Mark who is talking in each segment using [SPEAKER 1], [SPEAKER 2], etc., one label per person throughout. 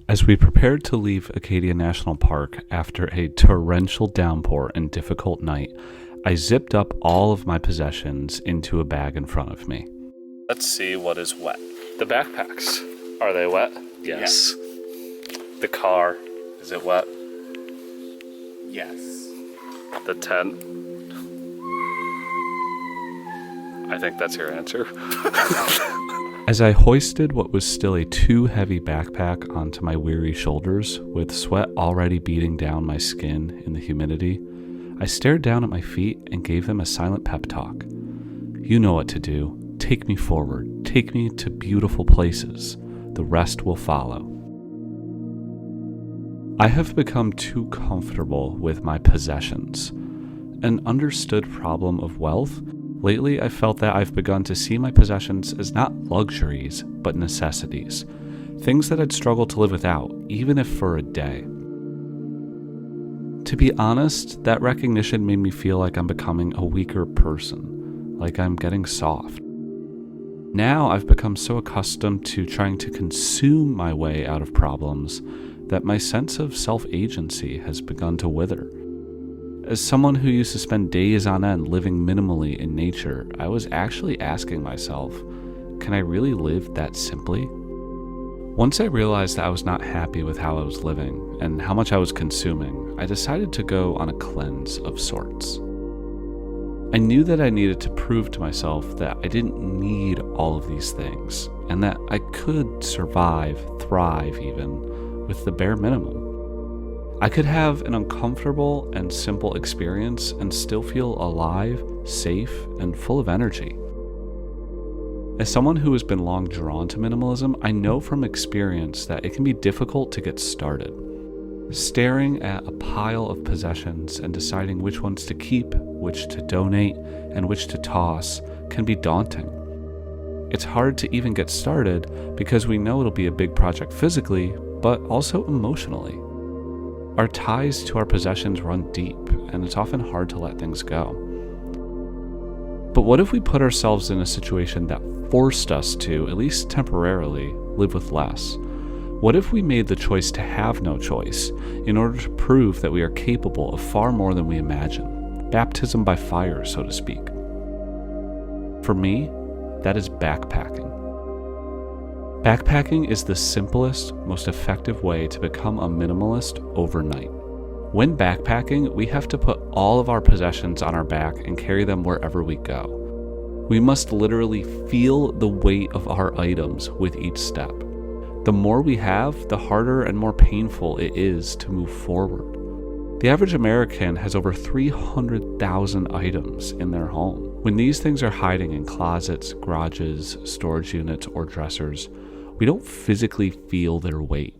[SPEAKER 1] As we prepared to leave Acadia National Park after a torrential downpour and difficult night, I zipped up all of my possessions into a bag in front of me. Let's see what is wet. The backpacks. Are they wet? Yes. The car. Is it wet?
[SPEAKER 2] Yes.
[SPEAKER 1] The tent. I think that's your answer. As I hoisted what was still a too heavy backpack onto my weary shoulders, with sweat already beating down my skin in the humidity, I stared down at my feet and gave them a silent pep talk. You know what to do. Take me forward. Take me to beautiful places. The rest will follow. I have become too comfortable with my possessions. An understood problem of wealth. Lately, I felt that I've begun to see my possessions as not luxuries, but necessities. Things that I'd struggle to live without, even if for a day. To be honest, that recognition made me feel like I'm becoming a weaker person, like I'm getting soft. Now I've become so accustomed to trying to consume my way out of problems that my sense of self-agency has begun to wither. As someone who used to spend days on end living minimally in nature, I was actually asking myself, can I really live that simply? Once I realized that I was not happy with how I was living and how much I was consuming, I decided to go on a cleanse of sorts. I knew that I needed to prove to myself that I didn't need all of these things, and that I could survive, thrive even, with the bare minimum. I could have an uncomfortable and simple experience and still feel alive, safe, and full of energy. As someone who has been long drawn to minimalism, I know from experience that it can be difficult to get started. Staring at a pile of possessions and deciding which ones to keep, which to donate, and which to toss can be daunting. It's hard to even get started because we know it'll be a big project physically, but also emotionally. Our ties to our possessions run deep, and it's often hard to let things go. But what if we put ourselves in a situation that forced us to, at least temporarily, live with less? What if we made the choice to have no choice in order to prove that we are capable of far more than we imagine? Baptism by fire, so to speak. For me, that is backpacking. Backpacking is the simplest, most effective way to become a minimalist overnight. When backpacking, we have to put all of our possessions on our back and carry them wherever we go. We must literally feel the weight of our items with each step. The more we have, the harder and more painful it is to move forward. The average American has over 300,000 items in their home. When these things are hiding in closets, garages, storage units, or dressers, we don't physically feel their weight.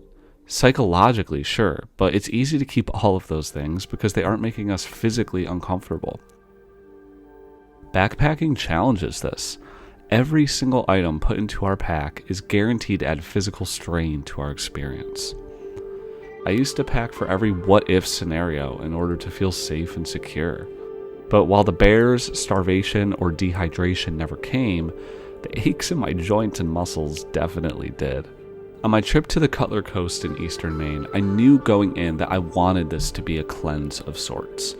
[SPEAKER 1] Psychologically, sure, but it's easy to keep all of those things because they aren't making us physically uncomfortable. Backpacking challenges this. Every single item put into our pack is guaranteed to add physical strain to our experience. I used to pack for every what-if scenario in order to feel safe and secure. But while the bears, starvation, or dehydration never came, the aches in my joints and muscles definitely did. On my trip to the Cutler Coast in eastern Maine, I knew going in that I wanted this to be a cleanse of sorts.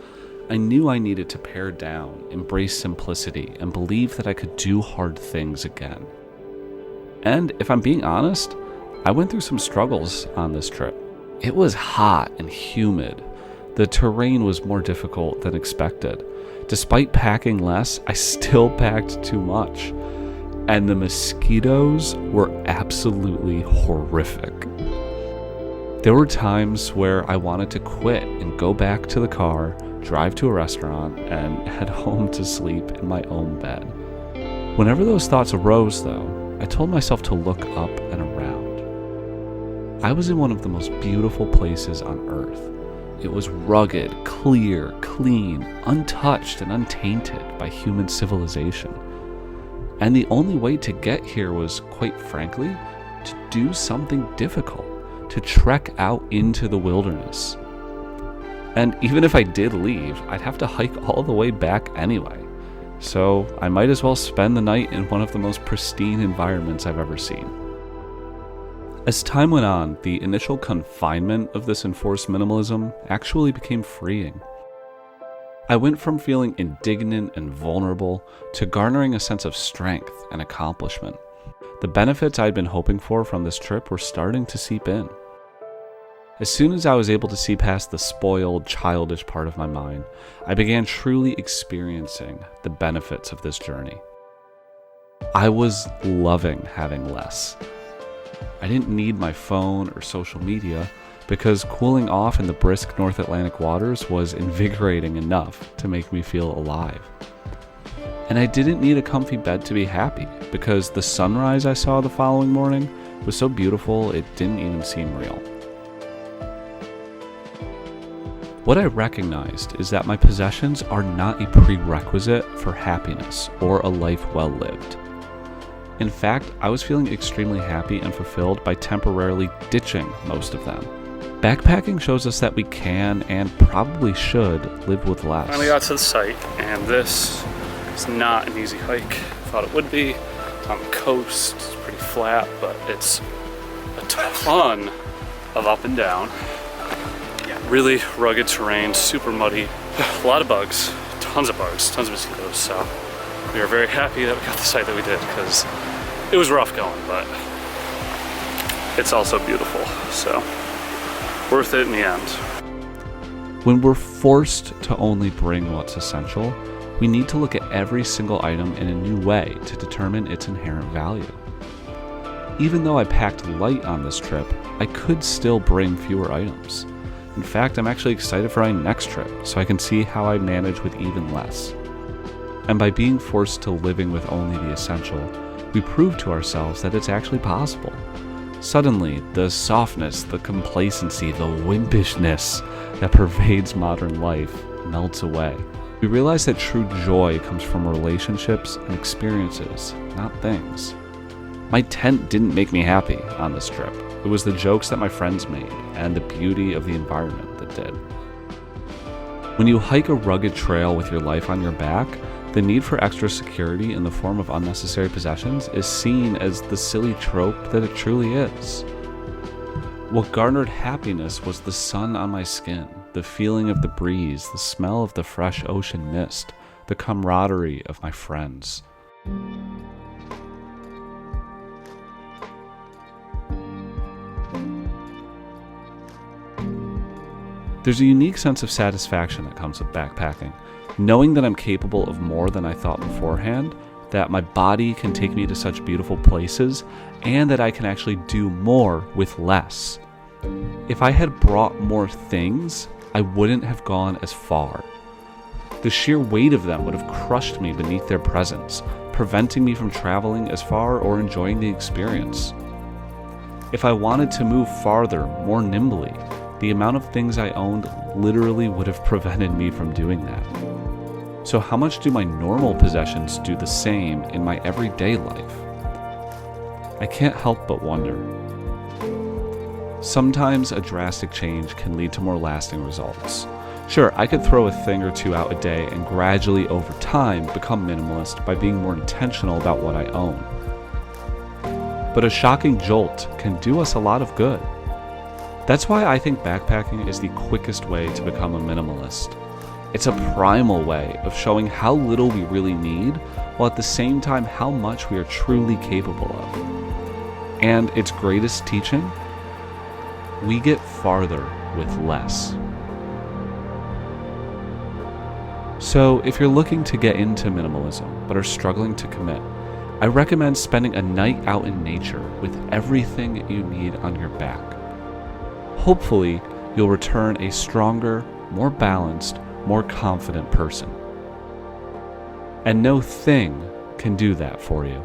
[SPEAKER 1] I knew I needed to pare down, embrace simplicity, and believe that I could do hard things again. And if I'm being honest, I went through some struggles on this trip. It was hot and humid. The terrain was more difficult than expected. Despite packing less, I still packed too much. And the mosquitoes were absolutely horrific. There were times where I wanted to quit and go back to the car, drive to a restaurant, and head home to sleep in my own bed. Whenever those thoughts arose, though, I told myself to look up and around. I was in one of the most beautiful places on earth. It was rugged, clear, clean, untouched, and untainted by human civilization. And the only way to get here was, quite frankly, to do something difficult, to trek out into the wilderness. And even if I did leave, I'd have to hike all the way back anyway. So I might as well spend the night in one of the most pristine environments I've ever seen. As time went on, the initial confinement of this enforced minimalism actually became freeing. I went from feeling indignant and vulnerable to garnering a sense of strength and accomplishment. The benefits I'd been hoping for from this trip were starting to seep in. As soon as I was able to see past the spoiled, childish part of my mind, I began truly experiencing the benefits of this journey. I was loving having less. I didn't need my phone or social media because cooling off in the brisk North Atlantic waters was invigorating enough to make me feel alive. And I didn't need a comfy bed to be happy because the sunrise I saw the following morning was so beautiful it didn't even seem real. What I recognized is that my possessions are not a prerequisite for happiness or a life well lived. In fact, I was feeling extremely happy and fulfilled by temporarily ditching most of them. Backpacking shows us that we can and probably should live with less.
[SPEAKER 3] Finally got to the site, and this is not an easy hike. I thought it would be. It's on the coast, it's pretty flat, but it's a ton of up and down. Really rugged terrain, super muddy, a lot of bugs, tons of mosquitoes. So we are very happy that we got the site that we did because it was rough going, but it's also beautiful. So worth it in the end.
[SPEAKER 1] When we're forced to only bring what's essential, we need to look at every single item in a new way to determine its inherent value. Even though I packed light on this trip, I could still bring fewer items. In fact, I'm actually excited for my next trip so I can see how I manage with even less. And by being forced to living with only the essential, we prove to ourselves that it's actually possible. Suddenly, the softness, the complacency, the wimpishness that pervades modern life melts away. We realize that true joy comes from relationships and experiences, not things. My tent didn't make me happy on this trip. It was the jokes that my friends made and the beauty of the environment that did. When you hike a rugged trail with your life on your back, the need for extra security in the form of unnecessary possessions is seen as the silly trope that it truly is. What garnered happiness was the sun on my skin, the feeling of the breeze, the smell of the fresh ocean mist, the camaraderie of my friends. There's a unique sense of satisfaction that comes with backpacking, knowing that I'm capable of more than I thought beforehand, that my body can take me to such beautiful places, and that I can actually do more with less. If I had brought more things, I wouldn't have gone as far. The sheer weight of them would have crushed me beneath their presence, preventing me from traveling as far or enjoying the experience. If I wanted to move farther, more nimbly, the amount of things I owned literally would have prevented me from doing that. So how much do my normal possessions do the same in my everyday life? I can't help but wonder. Sometimes a drastic change can lead to more lasting results. Sure, I could throw a thing or two out a day and gradually over time become minimalist by being more intentional about what I own. But a shocking jolt can do us a lot of good. That's why I think backpacking is the quickest way to become a minimalist. It's a primal way of showing how little we really need, while at the same time how much we are truly capable of. And its greatest teaching? We get farther with less. So if you're looking to get into minimalism but are struggling to commit, I recommend spending a night out in nature with everything you need on your back. Hopefully, you'll return a stronger, more balanced, more confident person. And no thing can do that for you.